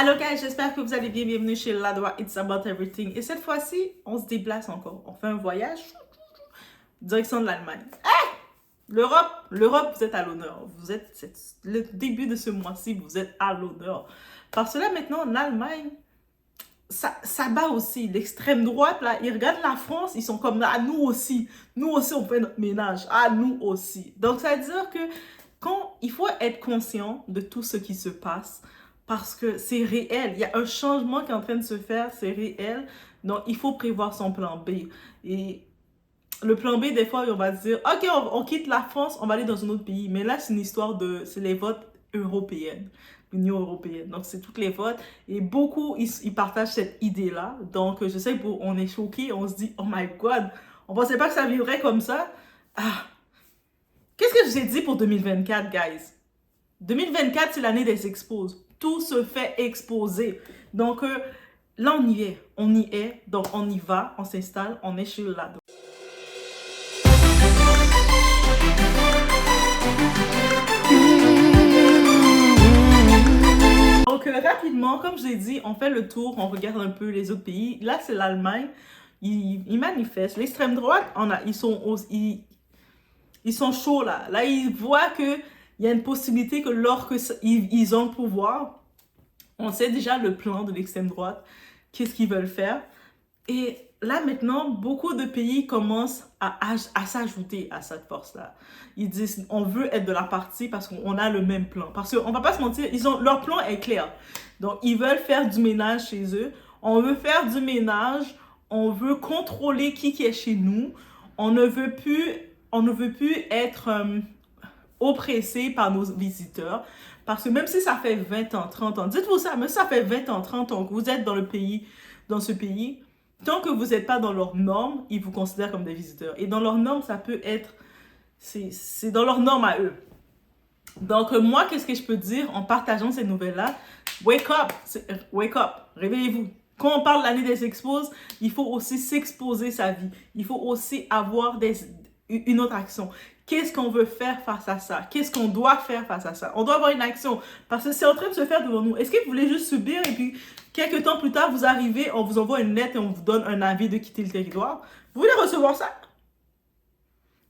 Allô guys, j'espère que vous allez bien. Bienvenue chez Ladoa It's About Everything. Et cette fois-ci, on se déplace encore. On fait un voyage direction de l'Allemagne. L'Europe, vous êtes à l'honneur. C'est le début de ce mois-ci, vous êtes à l'honneur. Parce que là maintenant, en Allemagne, ça bat aussi. L'extrême droite, là, ils regardent la France, ils sont comme là, nous aussi. Nous aussi, on fait notre ménage. Ah, nous aussi. Donc, ça veut dire que il faut être conscient de tout ce qui se passe parce que c'est réel. Il y a un changement qui est en train de se faire, c'est réel. Donc, il faut prévoir son plan B. Et le plan B, des fois, on va dire, OK, on quitte la France, on va aller dans un autre pays. Mais là, c'est une histoire c'est les votes européennes, l'Union européenne. Donc, c'est toutes les votes. Et beaucoup, ils partagent cette idée-là. Donc, je sais qu'on est choqués, on se dit, oh my God, on pensait pas que ça vivrait comme ça. Ah, qu'est-ce que je vous ai dit pour 2024, guys? 2024, c'est l'année des expos. Tout se fait exposer. Donc, là, on y est. On y est. Donc, on y va. On s'installe. On est chez Lado. Donc, rapidement, comme je l'ai dit, on fait le tour. On regarde un peu les autres pays. Là, c'est l'Allemagne. Ils manifestent. L'extrême droite, ils sont chauds, là. Là, ils voient que il y a une possibilité que ils ont le pouvoir, on sait déjà le plan de l'extrême droite, qu'est-ce qu'ils veulent faire. Et là, maintenant, beaucoup de pays commencent à s'ajouter à cette force-là. Ils disent, on veut être de la partie parce qu'on a le même plan. Parce qu'on ne va pas se mentir, leur plan est clair. Donc, ils veulent faire du ménage chez eux. On veut faire du ménage. On veut contrôler qui est chez nous. On ne veut plus être oppressé par nos visiteurs. Parce que même si ça fait 20 ans, 30 ans, dites-vous ça, même si ça fait 20 ans, 30 ans que vous êtes dans ce pays, tant que vous n'êtes pas dans leurs normes, ils vous considèrent comme des visiteurs. Et dans leurs normes, ça peut être, c'est dans leurs normes à eux. Donc, moi, qu'est-ce que je peux dire en partageant ces nouvelles-là? Wake up, réveillez-vous. Quand on parle de l'année des expos, il faut aussi s'exposer sa vie. Il faut aussi avoir une autre action. Qu'est-ce qu'on veut faire face à ça? Qu'est-ce qu'on doit faire face à ça? On doit avoir une action parce que c'est en train de se faire devant nous. Est-ce que vous voulez juste subir et puis quelques temps plus tard, vous arrivez, on vous envoie une lettre et on vous donne un avis de quitter le territoire? Vous voulez recevoir ça?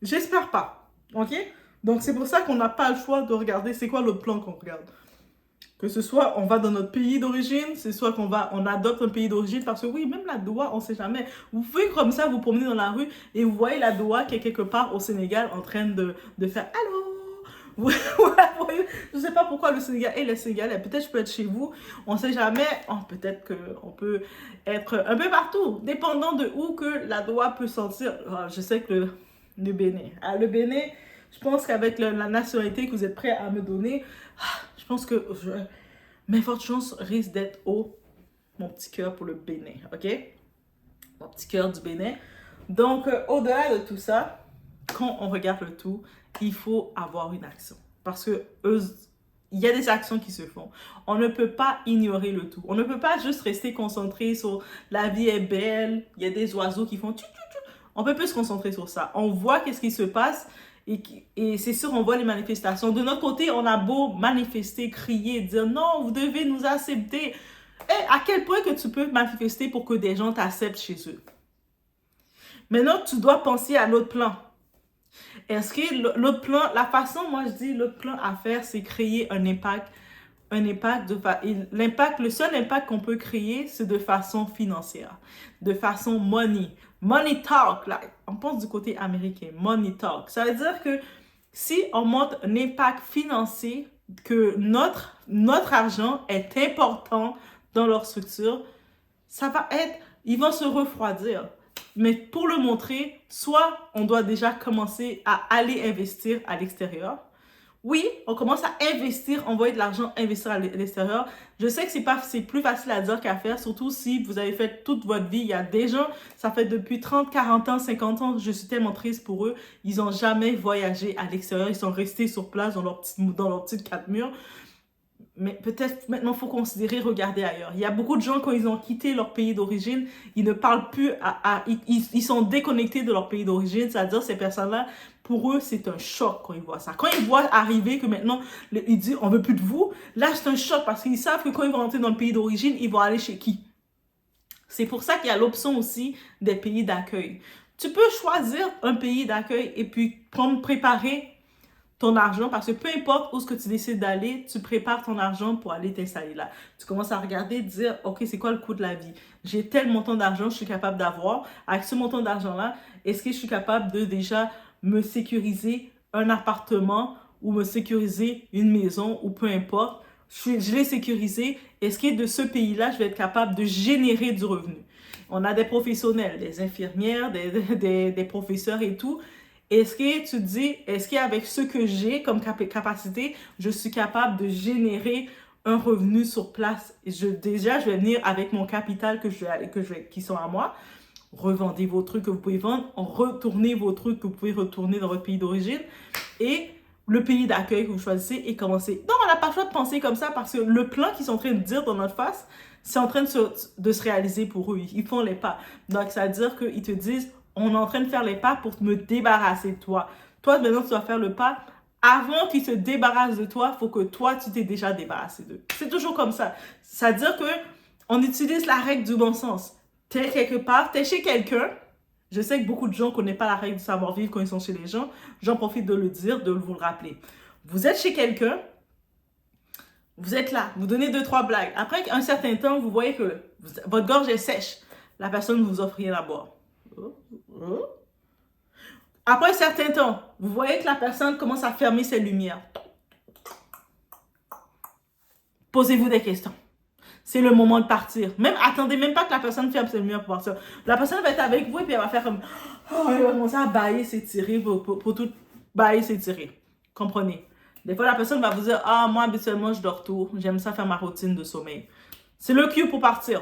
J'espère pas. OK? Donc, c'est pour ça qu'on n'a pas le choix de regarder c'est quoi l'autre plan qu'on regarde. Que ce soit, on va dans notre pays d'origine, c'est soit on adopte un pays d'origine, parce que oui, même la Doha, on ne sait jamais. Vous pouvez comme ça vous promener dans la rue et vous voyez la Doha qui est quelque part au Sénégal en train de faire « Allô ?» Je ne sais pas pourquoi le Sénégal et le Sénégalais, peut-être je peux être chez vous, on ne sait jamais. Oh, peut-être qu'on peut être un peu partout, dépendant de où que la Doha peut sortir. Oh, je sais que le Bénin. Le Bénin, je pense qu'avec la nationalité que vous êtes prêts à me donner, je pense que mes fortes chances risquent d'être haut. Mon petit cœur pour le Bénin, ok? Mon petit cœur du Bénin. Donc, au-delà de tout ça, quand on regarde le tout, il faut avoir une action. Parce que il y a des actions qui se font. On ne peut pas ignorer le tout. On ne peut pas juste rester concentré sur la vie est belle, il y a des oiseaux qui font tchou tchou tchou. On peut plus se concentrer sur ça. On voit qu'est-ce qui se passe. Et c'est sûr, on voit les manifestations. De notre côté, on a beau manifester, crier, dire non, vous devez nous accepter. Et à quel point que tu peux manifester pour que des gens t'acceptent chez eux? Maintenant, tu dois penser à l'autre plan. Est-ce que l'autre plan, la façon, moi je dis, l'autre plan à faire, c'est créer un impact. Le seul impact qu'on peut créer, c'est de façon financière, de façon money. Money talk, là, on pense du côté américain, money talk. Ça veut dire que si on montre un impact financier, que notre argent est important dans leur structure, ça va être, ils vont se refroidir. Mais pour le montrer, soit on doit déjà commencer à aller investir à l'extérieur. Oui, on commence à investir, envoyer de l'argent, investir à l'extérieur. Je sais que c'est plus facile à dire qu'à faire, surtout si vous avez fait toute votre vie. Il y a des gens, ça fait depuis 30, 40 ans, 50 ans, je suis tellement triste pour eux. Ils n'ont jamais voyagé à l'extérieur, ils sont restés sur place dans leur petite 4 murs. Mais peut-être maintenant, il faut considérer regarder ailleurs. Il y a beaucoup de gens, quand ils ont quitté leur pays d'origine, ils ne parlent plus ils sont déconnectés de leur pays d'origine. C'est-à-dire, ces personnes-là, pour eux, c'est un choc quand ils voient ça. Quand ils voient arriver que maintenant, ils disent, on veut plus de vous, là, c'est un choc parce qu'ils savent que quand ils vont rentrer dans le pays d'origine, ils vont aller chez qui? C'est pour ça qu'il y a l'option aussi des pays d'accueil. Tu peux choisir un pays d'accueil et puis préparer ton argent, parce que peu importe où ce que tu décides d'aller, tu prépares ton argent pour aller t'installer là. Tu commences à regarder, dire, OK, c'est quoi le coût de la vie? J'ai tel montant d'argent, je suis capable d'avoir. Avec ce montant d'argent-là, est-ce que je suis capable de déjà me sécuriser un appartement ou me sécuriser une maison ou peu importe? Je l'ai sécurisé. Est-ce que de ce pays-là, je vais être capable de générer du revenu? On a des professionnels, des infirmières, des professeurs et tout. Est-ce que tu te dis, est-ce qu'avec ce que j'ai comme capacité, je suis capable de générer un revenu sur place? Déjà, je vais venir avec mon capital qui sont à moi. Revendez vos trucs que vous pouvez vendre, retournez vos trucs que vous pouvez retourner dans votre pays d'origine et le pays d'accueil que vous choisissez et commencez. Donc, on n'a pas le choix de penser comme ça parce que le plan qu'ils sont en train de dire dans notre face, c'est en train de se réaliser pour eux. Ils font les pas. Donc, ça veut dire qu'ils te disent, on est en train de faire les pas pour me débarrasser de toi. Toi, maintenant, tu dois faire le pas. Avant qu'ils se débarrassent de toi, il faut que toi, tu t'es déjà débarrassé d'eux. C'est toujours comme ça. Ça veut dire qu'on utilise la règle du bon sens. T'es quelque part, t'es chez quelqu'un. Je sais que beaucoup de gens ne connaissent pas la règle du savoir-vivre quand ils sont chez les gens. J'en profite de le dire, de vous le rappeler. Vous êtes chez quelqu'un, vous êtes là, vous donnez 2-3 blagues. Après un certain temps, vous voyez que votre gorge est sèche. La personne ne vous offre rien à boire. Après un certain temps, vous voyez que la personne commence à fermer ses lumières. Posez-vous des questions. C'est le moment de partir. Attendez même pas que la personne ferme ses lumières pour partir. La personne va être avec vous et puis elle va faire comme... Oh, elle va commencer à bailler, s'étirer pour tout bailler, s'étirer. Comprenez? Des fois, la personne va vous dire, ah, moi, habituellement, je dors tôt. J'aime ça faire ma routine de sommeil. C'est le cue pour partir.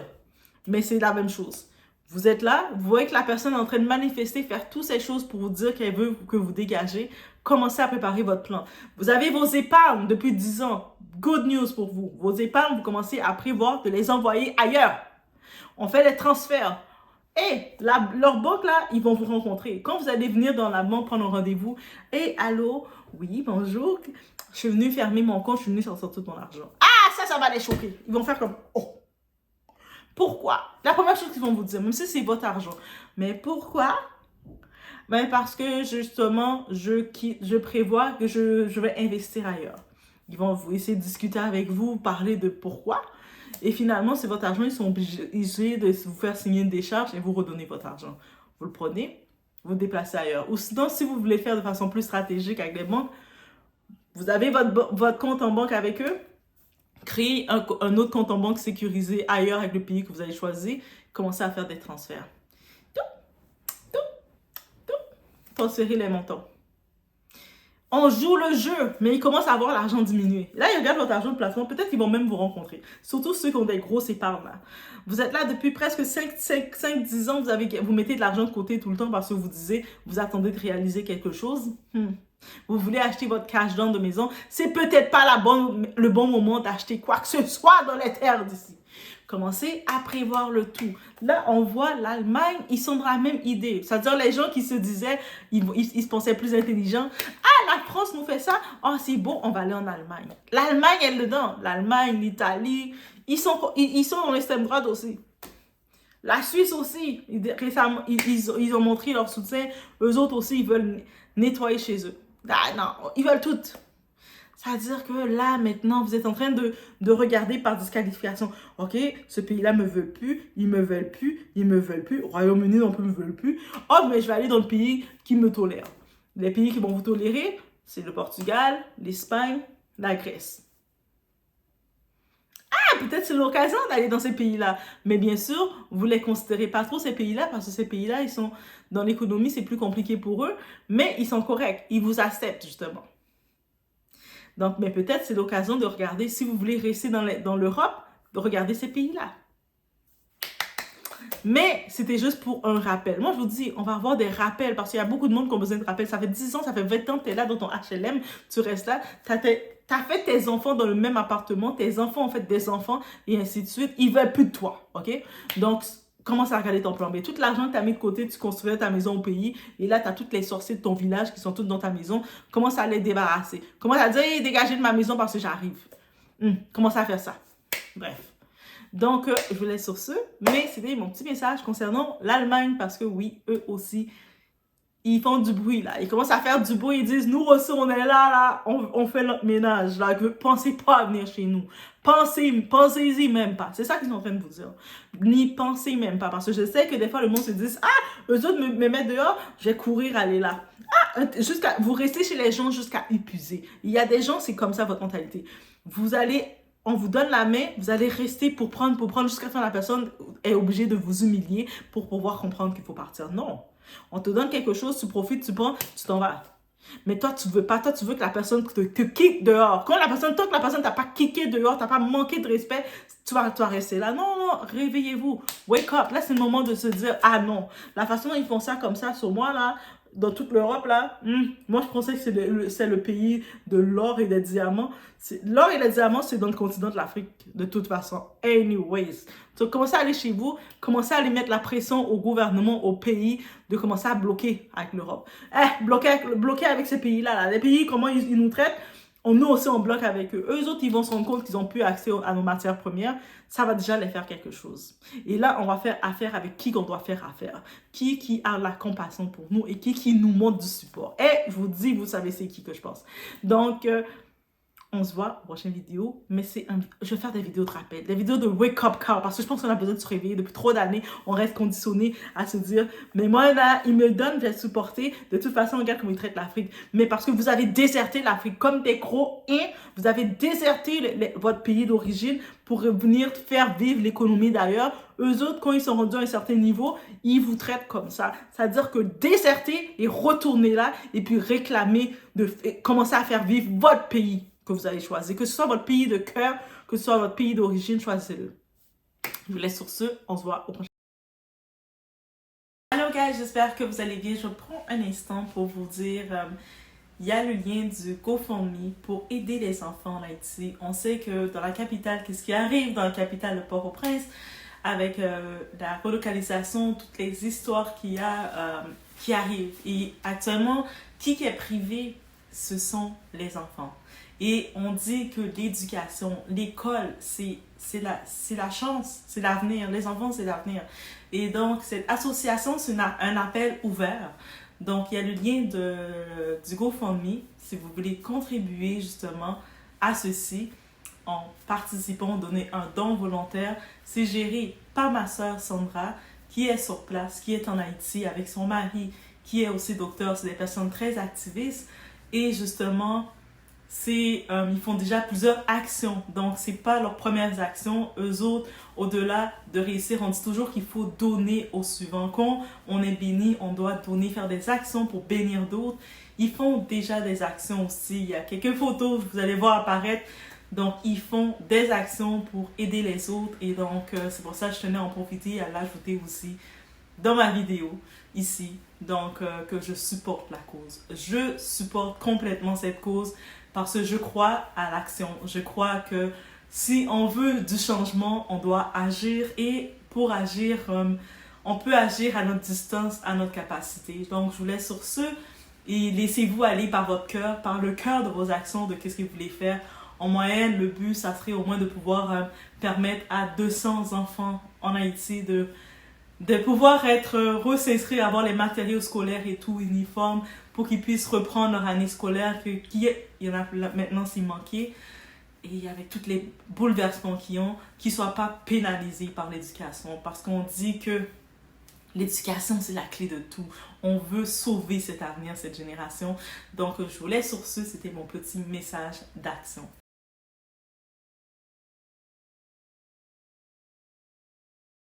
Mais c'est la même chose. Vous êtes là, vous voyez que la personne est en train de manifester, faire toutes ces choses pour vous dire qu'elle veut que vous dégagez. Commencez à préparer votre plan. Vous avez vos épargnes depuis 10 ans. Good news pour vous. Vos épargnes, vous commencez à prévoir de les envoyer ailleurs. On fait des transferts. Et leur banque, là, ils vont vous rencontrer. Quand vous allez venir dans la banque prendre un rendez-vous, et allô, oui, bonjour, je suis venue fermer mon compte, je suis venue sortir tout mon argent. Ah, ça va les choquer. Ils vont faire comme, oh. Pourquoi? La première chose qu'ils vont vous dire, même si c'est votre argent. Mais pourquoi? Ben parce que justement, je prévois que je vais investir ailleurs. Ils vont essayer de discuter avec vous, parler de pourquoi. Et finalement, c'est votre argent, ils sont obligés de vous faire signer une décharge et vous redonner votre argent. Vous le prenez, vous le déplacez ailleurs. Ou sinon, si vous voulez faire de façon plus stratégique avec les banques, vous avez votre compte en banque avec eux. Créez un autre compte en banque sécurisé ailleurs avec le pays que vous avez choisi. Commencez à faire des transferts. Transférer les montants. On joue le jeu, mais ils commencent à voir l'argent diminuer. Là, ils regardent votre argent de placement. Peut-être qu'ils vont même vous rencontrer. Surtout ceux qui ont des grosses épargnes. Là. Vous êtes là depuis presque 5-10 ans. Vous mettez de l'argent de côté tout le temps parce que vous attendez de réaliser quelque chose. Vous voulez acheter votre cash down de maison. C'est peut-être pas le bon moment d'acheter quoi que ce soit dans les terres d'ici. Commencez à prévoir le tout. Là, on voit l'Allemagne, ils sont dans la même idée. C'est-à-dire les gens qui se disaient, ils se pensaient plus intelligents. Ah, la France nous fait ça. Oh, c'est bon, on va aller en Allemagne. L'Allemagne, elle est dedans. L'Allemagne, l'Italie, ils sont dans l'extrême droite aussi. La Suisse aussi, récemment, ils ont montré leur soutien. Eux autres aussi, ils veulent nettoyer chez eux. Ah non, ils veulent tout. C'est-à-dire que là, maintenant, vous êtes en train de regarder par disqualification. OK, ce pays-là me veut plus, ils me veulent plus, ils me veulent plus. Royaume-Uni non plus me veulent plus. Oh, mais je vais aller dans le pays qui me tolère. Les pays qui vont vous tolérer, c'est le Portugal, l'Espagne, la Grèce. Ah, peut-être c'est l'occasion d'aller dans ces pays-là. Mais bien sûr, vous ne les considérez pas trop, ces pays-là, parce que ces pays-là, ils sont dans l'économie, c'est plus compliqué pour eux, mais ils sont corrects. Ils vous acceptent, justement. Donc, mais peut-être c'est l'occasion de regarder, si vous voulez rester dans l'Europe, de regarder ces pays-là. Mais c'était juste pour un rappel. Moi, je vous dis, on va avoir des rappels parce qu'il y a beaucoup de monde qui ont besoin de rappels. Ça fait 10 ans, ça fait 20 ans que tu es là dans ton HLM, tu restes là, T'as fait tes enfants dans le même appartement, tes enfants ont fait des enfants, et ainsi de suite. Ils veulent plus de toi, ok? Donc, commence à regarder ton plan B. Tout l'argent que tu as mis de côté, tu construisais ta maison au pays, et là, tu as toutes les sorciers de ton village qui sont toutes dans ta maison. Commence à les débarrasser. Commence à dire, hey, dégagez de ma maison parce que j'arrive. Commence à faire ça. Bref. Donc, je vous laisse sur ce. Mais c'était mon petit message concernant l'Allemagne, parce que oui, eux aussi, ils font du bruit, là. Ils commencent à faire du bruit. Ils disent, nous aussi, on est là, on fait notre ménage, là. Pensez pas à venir chez nous. Pensez-y même pas. C'est ça qu'ils sont en train de vous dire. N'y pensez même pas. Parce que je sais que des fois, le monde se dit, ah, eux autres me mettent dehors, je vais courir aller là. Ah, vous restez chez les gens jusqu'à épuiser. Il y a des gens, c'est comme ça votre mentalité. On vous donne la main, vous allez rester pour prendre jusqu'à ce que la personne est obligée de vous humilier pour pouvoir comprendre qu'il faut partir. Non. On te donne quelque chose, tu profites, tu prends, tu t'en vas. Mais toi, tu veux pas. Toi, tu veux que la personne te kick dehors. Tant que la personne t'a pas kické dehors, t'as pas manqué de respect, tu vas rester là. Non, non, réveillez-vous. Wake up. Là, c'est le moment de se dire, ah non. La façon dont ils font ça comme ça sur moi, là, dans toute l'Europe, là, moi, je pensais que c'est le pays de l'or et des diamants. L'or et les diamants, c'est dans le continent de l'Afrique, de toute façon. Anyways. Donc, commencez à aller chez vous, commencez à aller mettre la pression au gouvernement, au pays, de commencer à bloquer avec l'Europe. Bloquer avec ces pays-là. Là. Les pays, comment ils nous traitent, nous aussi, on bloque avec eux. Eux autres, ils vont se rendre compte qu'ils n'ont plus accès à nos matières premières. Ça va déjà les faire quelque chose. Et là, on va faire affaire avec qui qu'on doit faire affaire. Qui a la compassion pour nous et qui nous montre du support. Et je vous dis, vous savez c'est qui que je pense. Donc, on se voit à la prochaine vidéo, mais je vais faire des vidéos de rappel, des vidéos de wake-up call, parce que je pense qu'on a besoin de se réveiller. Depuis trop d'années, on reste conditionné à se dire, mais moi, là, il me donne, je vais supporter. De toute façon, regarde comment ils traitent l'Afrique. Mais parce que vous avez déserté l'Afrique comme des gros vous avez déserté votre pays d'origine pour venir faire vivre l'économie d'ailleurs. Eux autres, quand ils sont rendus à un certain niveau, ils vous traitent comme ça. C'est-à-dire que déserter et retourner là, et puis réclamer, commencer à faire vivre votre pays que vous avez choisi. Que ce soit votre pays de cœur, que ce soit votre pays d'origine, choisissez-le. Je vous laisse sur ce. On se voit au prochain. Hello guys, j'espère que vous allez bien. Je prends un instant pour vous dire, il y a le lien du GoFundMe pour aider les enfants en Haïti. On sait que dans la capitale, qu'est-ce qui arrive dans la capitale de Port-au-Prince, avec la relocalisation, toutes les histoires qu'il y a qui arrivent. Et actuellement, qui est privé, ce sont les enfants. Et on dit que l'éducation, l'école, c'est la chance, c'est l'avenir. Les enfants, c'est l'avenir. Et donc, cette association, c'est un appel ouvert. Donc, il y a le lien du GoFundMe si vous voulez contribuer justement à ceci en participant, donner un don volontaire. C'est géré par ma sœur Sandra qui est sur place, qui est en Haïti avec son mari, qui est aussi docteur. C'est des personnes très activistes. Et justement, ils font déjà plusieurs actions. Donc, ce n'est pas leurs premières actions. Eux autres, au-delà de réussir, on dit toujours qu'il faut donner au suivant. Quand on est béni, on doit donner, faire des actions pour bénir d'autres. Ils font déjà des actions aussi. Il y a quelques photos, vous allez voir apparaître. Donc, ils font des actions pour aider les autres. Et donc, c'est pour ça que je tenais à en profiter et à l'ajouter aussi dans ma vidéo ici. Donc, que je supporte la cause. Je supporte complètement cette cause. Parce que je crois à l'action. Je crois que si on veut du changement, on doit agir. Et pour agir, on peut agir à notre distance, à notre capacité. Donc, je vous laisse sur ce. Et laissez-vous aller par votre cœur, par le cœur de vos actions, de qu'est-ce que vous voulez faire. En moyenne, le but, ça serait au moins de pouvoir permettre à 200 enfants en Haïti de pouvoir être recensés, avoir les matériaux scolaires et tout, uniformes, pour qu'ils puissent reprendre leur année scolaire, il y en a maintenant s'il manquait, et avec tous les bouleversements qu'ils ont, qu'ils ne soient pas pénalisés par l'éducation, parce qu'on dit que l'éducation, c'est la clé de tout. On veut sauver cet avenir, cette génération. Donc, je vous laisse sur ce, c'était mon petit message d'action.